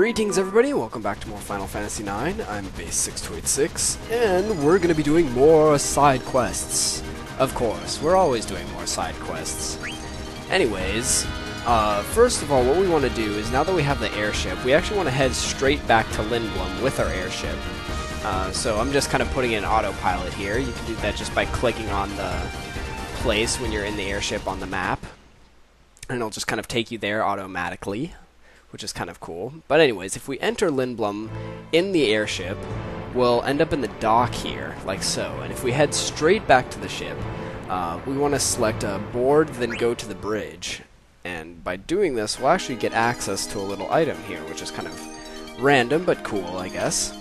Greetings everybody, welcome back to more Final Fantasy IX. I'm Base6286, and we're going to be doing more side quests. Of course, we're always doing more side quests. Anyways, first of all, what we want to do is, now that we have the airship, we actually want to head straight back to Lindblum with our airship. So I'm just kind of putting in autopilot here. You can do that just by clicking on the place when you're in the airship on the map, and it'll just kind of take you there automatically, which is kind of cool. But anyways, if we enter Lindblum in the airship, we'll end up in the dock here, like so. And if we head straight back to the ship, we want to select a board, then go to the bridge. And by doing this, we'll actually get access to a little item here, which is kind of random, but cool, I guess.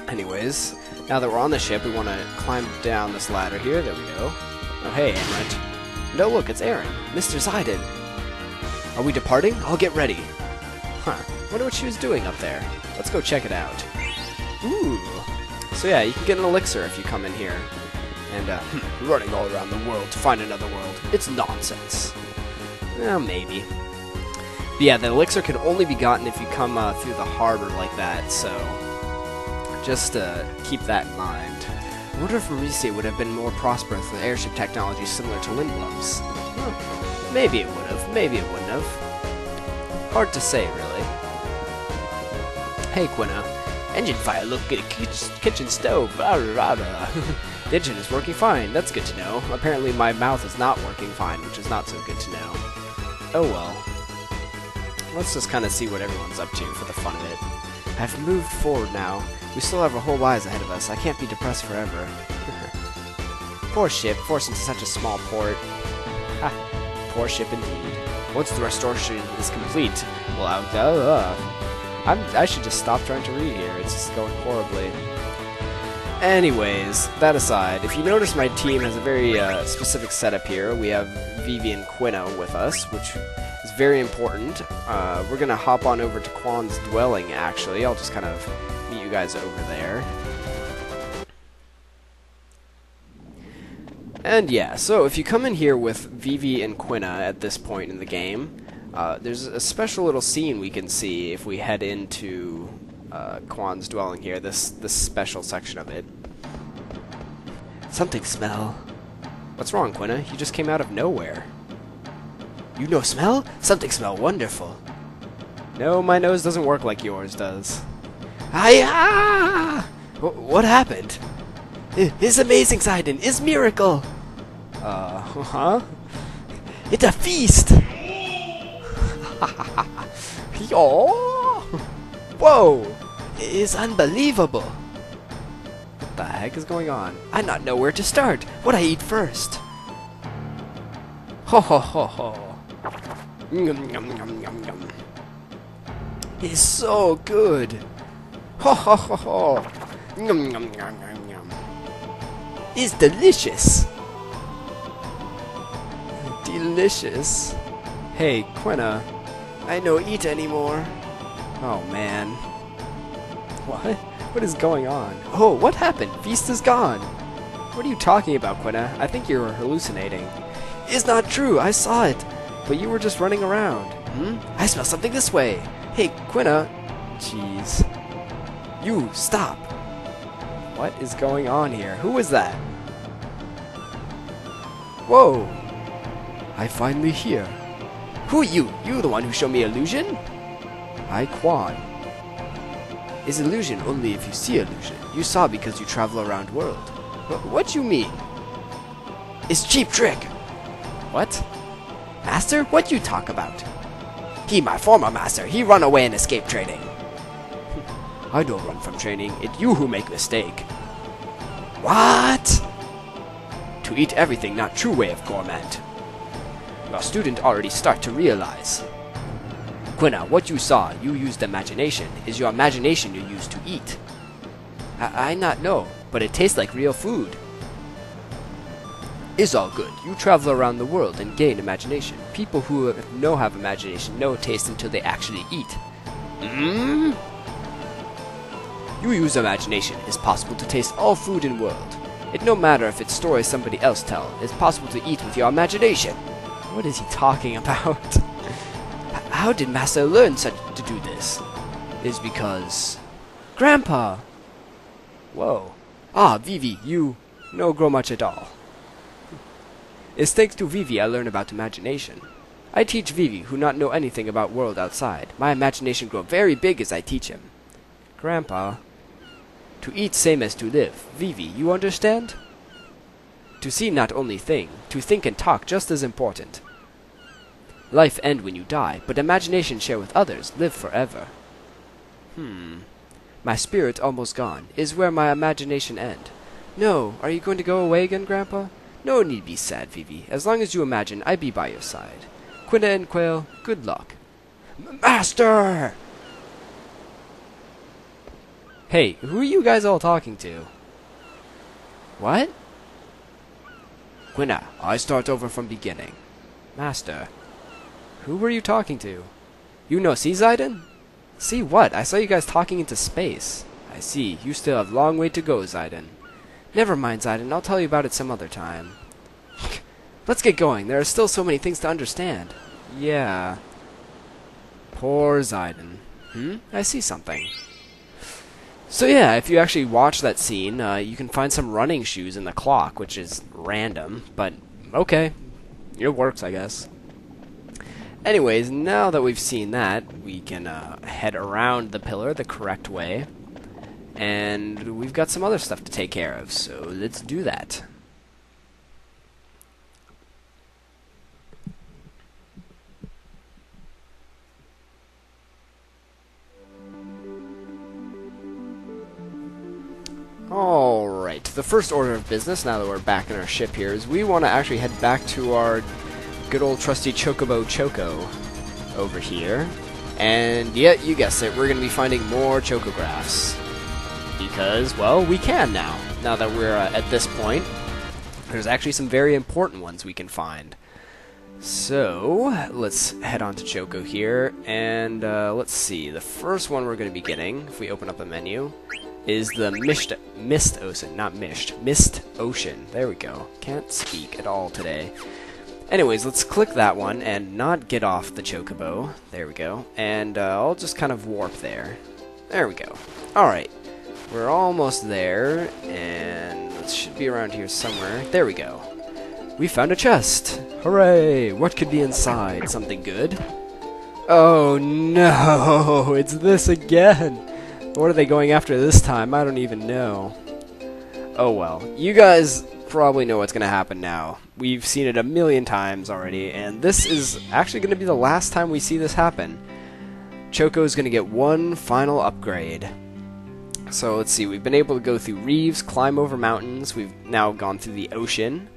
Anyways, now that we're on the ship, we want to climb down this ladder here. There we go. Oh, hey, Amrit. No, look, it's Aaron. Mr. Zidon. Are we departing? I'll get ready. Huh. Wonder what she was doing up there. Let's go check it out. Ooh. So yeah, you can get an elixir if you come in here. And, running all around the world to find another world. It's nonsense. Well, maybe. But yeah, the elixir can only be gotten if you come through the harbor like that, so just keep that in mind. I wonder if Maurice would have been more prosperous with airship technology similar to Lindblum's. Huh. Maybe it would have, maybe it wouldn't have. Hard to say, really. Hey, Quina. Engine fire, look at a kitchen stove. The engine is working fine. That's good to know. Apparently my mouth is not working fine, which is not so good to know. Oh well. Let's just kind of see what everyone's up to for the fun of it. I've moved forward now. We still have our whole lives ahead of us. I can't be depressed forever. Poor ship, forced into such a small port. Ha, poor ship indeed. Once the restoration is complete, well, I should just stop trying to read here. It's just going horribly. Anyways, that aside, if you notice, my team has a very specific setup here. We have Vivi and Quina with us, which is very important. We're going to hop on over to Quan's dwelling, actually. I'll just kind of meet you guys over there. And yeah, so if you come in here with Vivi and Quina at this point in the game, there's a special little scene we can see if we head into Quan's dwelling here, this special section of it. Something smell. What's wrong, Quina? You just came out of nowhere. You know smell? Something smell wonderful. No, my nose doesn't work like yours does. Hi-ya! What happened? It's amazing, Zidon. It's miracle. Huh? It's a feast. Yo! Whoa! It's unbelievable. What the heck is going on? I not know where to start. What I eat first? Ho ho ho ho! Yum yum yum yum yum. It's so good. Ho ho ho ho! Yum yum yum yum yum. It's delicious. Delicious. Hey, Quina. I no eat anymore. Oh man. What? What is going on? Oh, what happened? Feast is gone. What are you talking about, Quina? I think you're hallucinating. It's not true. I saw it. But you were just running around. I smell something this way. Hey, Quina. Jeez. You, stop. What is going on here? Who was that? Whoa. I finally hear. Who are you? You the one who showed me illusion? I, Quan. Is illusion only if you see illusion? You saw because you travel around world. What you mean? It's cheap trick. What? Master? What you talk about? He my former master. He run away and escape training. I don't run from training. It's you who make mistake. What? To eat everything, not true way of gourmet. Your student already start to realize. Quina, what you saw, you used imagination. Is your imagination you used to eat? I not know, but it tastes like real food. It's all good. You travel around the world and gain imagination. People who have imagination know taste until they actually eat. You use imagination. It's possible to taste all food in world. It no matter if it's stories somebody else tell. It's possible to eat with your imagination. What is he talking about? How did Master learn to do this? is because... Grandpa! Whoa. Ah, Vivi, you no grow much at all. It's thanks to Vivi I learn about imagination. I teach Vivi, who not know anything about world outside. My imagination grow very big as I teach him. Grandpa, to eat same as to live. Vivi, you understand? To see not only thing, to think and talk just as important. Life end when you die, but imagination share with others, live forever. My spirit almost gone, is where my imagination end. No, are you going to go away again, Grandpa? No need be sad, Vivi. As long as you imagine, I be by your side. Quina and Quail, good luck. Master! Hey, who are you guys all talking to? What? Quina, I start over from beginning. Master, who were you talking to? You know see Zidon? See what? I saw you guys talking into space. I see. You still have long way to go, Zidon. Never mind, Zidon. I'll tell you about it some other time. Let's get going. There are still so many things to understand. Yeah. Poor Zidon. I see something. So yeah, if you actually watch that scene, you can find some running shoes in the clock, which is random, but okay. It works, I guess. Anyways, now that we've seen that, we can head around the pillar the correct way. And we've got some other stuff to take care of, so let's do that. Alright, the first order of business, now that we're back in our ship here, is we want to actually head back to our good old trusty Chocobo Choco over here. And yeah, you guessed it, we're going to be finding more chocographs. Because, well, we can now. Now that we're at this point, there's actually some very important ones we can find. So, let's head on to Choco here, and let's see. The first one we're going to be getting, if we open up a menu, is the Mist Ocean. Not Mist Ocean. There we go. Can't speak at all today. Anyways, let's click that one and not get off the Chocobo. There we go. And I'll just kind of warp there. There we go. Alright. We're almost there, and it should be around here somewhere. There we go. We found a chest! Hooray! What could be inside? Something good? Oh no! It's this again! What are they going after this time? I don't even know. Oh well. You guys probably know what's going to happen now. We've seen it a million times already, and this is actually going to be the last time we see this happen. Choco's going to get one final upgrade. So let's see, we've been able to go through reefs, climb over mountains, we've now gone through the ocean.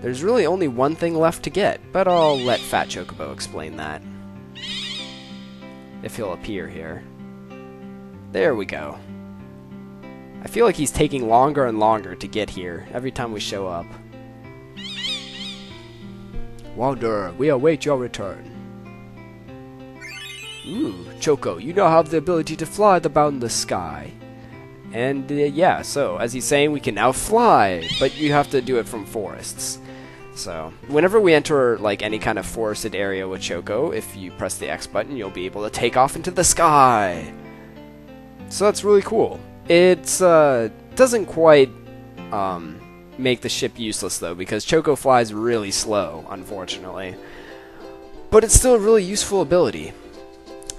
There's really only one thing left to get, but I'll let Fat Chocobo explain that. If he'll appear here. There we go. I feel like he's taking longer and longer to get here every time we show up. Wanderer, we await your return. Ooh, Choco, you now have the ability to fly the boundless sky. And yeah, so as he's saying, we can now fly, but you have to do it from forests. So whenever we enter like any kind of forested area with Choco, if you press the X button, you'll be able to take off into the sky. So that's really cool. It's doesn't quite make the ship useless though, because Choco flies really slow, unfortunately. But it's still a really useful ability.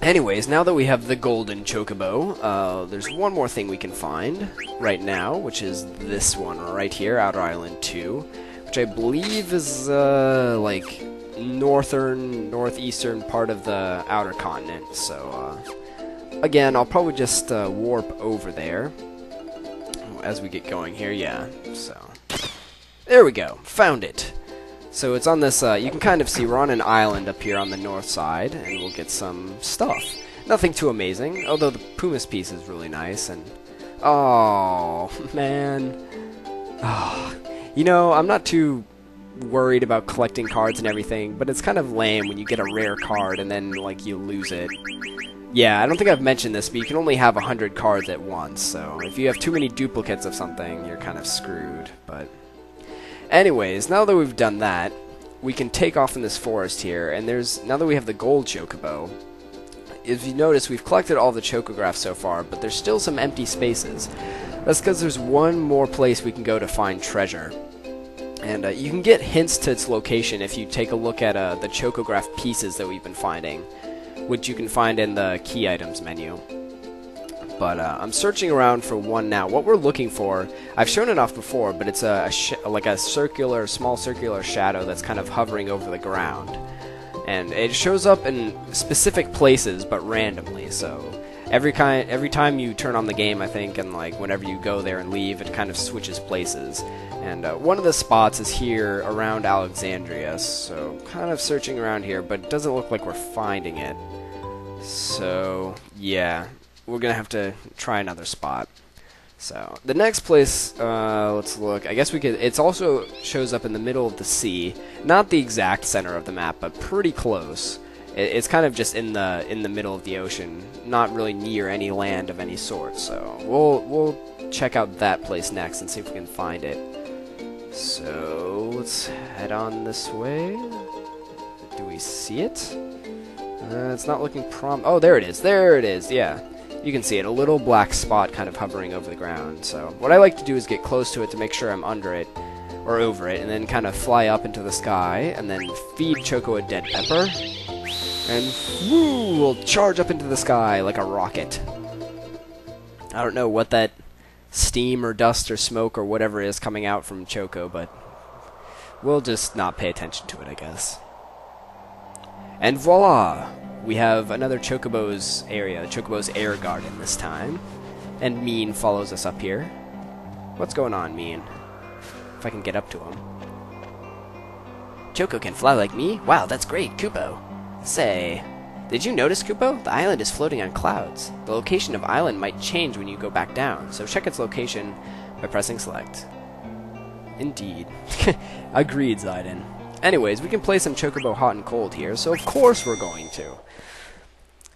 Anyways, now that we have the golden Chocobo, there's one more thing we can find right now, which is this one right here, Outer Island 2, which I believe is, like, northeastern part of the outer continent, so, again, I'll probably just, warp over there as we get going here, yeah, so, there we go, found it. So it's on this, you can kind of see we're on an island up here on the north side, and we'll get some stuff. Nothing too amazing, although the pumice piece is really nice, and... Oh, man. Oh. You know, I'm not too worried about collecting cards and everything, but it's kind of lame when you get a rare card and then, like, you lose it. Yeah, I don't think I've mentioned this, but you can only have 100 cards at once, so if you have too many duplicates of something, you're kind of screwed, but... Anyways, now that we've done that, we can take off in this forest here, and now that we have the gold Chocobo, if you notice, we've collected all the chocographs so far, but there's still some empty spaces. That's because there's one more place we can go to find treasure. And you can get hints to its location if you take a look at the chocograph pieces that we've been finding, which you can find in the key items menu. But I'm searching around for one now. What we're looking for, I've shown it off before, but it's like a small circular shadow that's kind of hovering over the ground. And it shows up in specific places, but randomly. So every time you turn on the game, I think, and like whenever you go there and leave, it kind of switches places. And one of the spots is here around Alexandria, so kind of searching around here, but it doesn't look like we're finding it. So yeah, we're gonna have to try another spot. So the next place, let's look. I guess we could. It's also shows up in the middle of the sea, not the exact center of the map, but pretty close. It's kind of just in the middle of the ocean, not really near any land of any sort. So we'll check out that place next and see if we can find it. So let's head on this way. Do we see it? It's not looking Oh, there it is. There it is. Yeah. You can see it, a little black spot kind of hovering over the ground. So what I like to do is get close to it to make sure I'm under it, or over it, and then kind of fly up into the sky, and then feed Choco a dead pepper, and woo, we'll charge up into the sky like a rocket. I don't know what that steam or dust or smoke or whatever is coming out from Choco, but we'll just not pay attention to it, I guess. And voila! We have another Chocobo's area, Chocobo's air garden this time. And Mean follows us up here. What's going on, Mean? If I can get up to him. Choco can fly like me? Wow, that's great, Kupo. Say, did you notice, Kupo? The island is floating on clouds. The location of island might change when you go back down, so check its location by pressing select. Indeed. Agreed, Zayden. Anyways, we can play some Chocobo Hot and Cold here, so of course we're going to.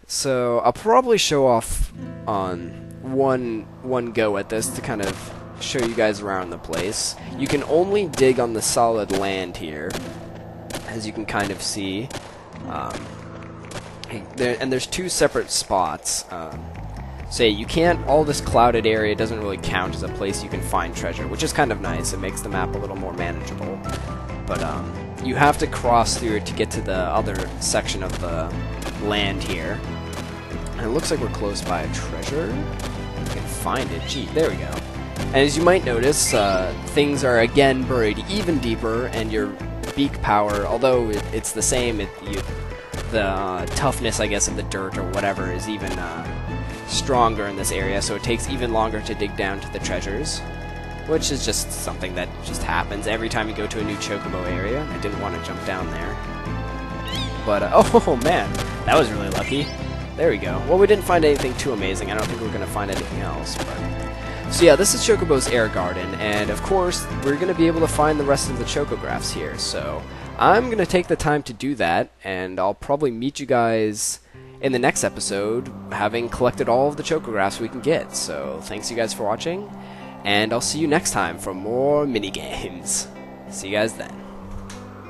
So I'll probably show off on one go at this to kind of show you guys around the place. You can only dig on the solid land here, as you can kind of see. And there's two separate spots. So you can't, all this clouded area doesn't really count as a place you can find treasure, which is kind of nice. It makes the map a little more manageable. But you have to cross through it to get to the other section of the land here. And it looks like we're close by a treasure. We can find it. Gee, there we go. And as you might notice, things are again buried even deeper, and your beak power, although it's the same, the toughness, I guess, of the dirt or whatever is even stronger in this area, so it takes even longer to dig down to the treasures. Which is just something that just happens every time you go to a new Chocobo area. I didn't want to jump down there. But, oh man, that was really lucky. There we go. Well, we didn't find anything too amazing. I don't think we're going to find anything else. But so yeah, this is Chocobo's air garden, and of course, we're going to be able to find the rest of the chocographs here. So I'm going to take the time to do that, and I'll probably meet you guys in the next episode, having collected all of the chocographs we can get. So thanks you guys for watching. And I'll see you next time for more minigames. See you guys then.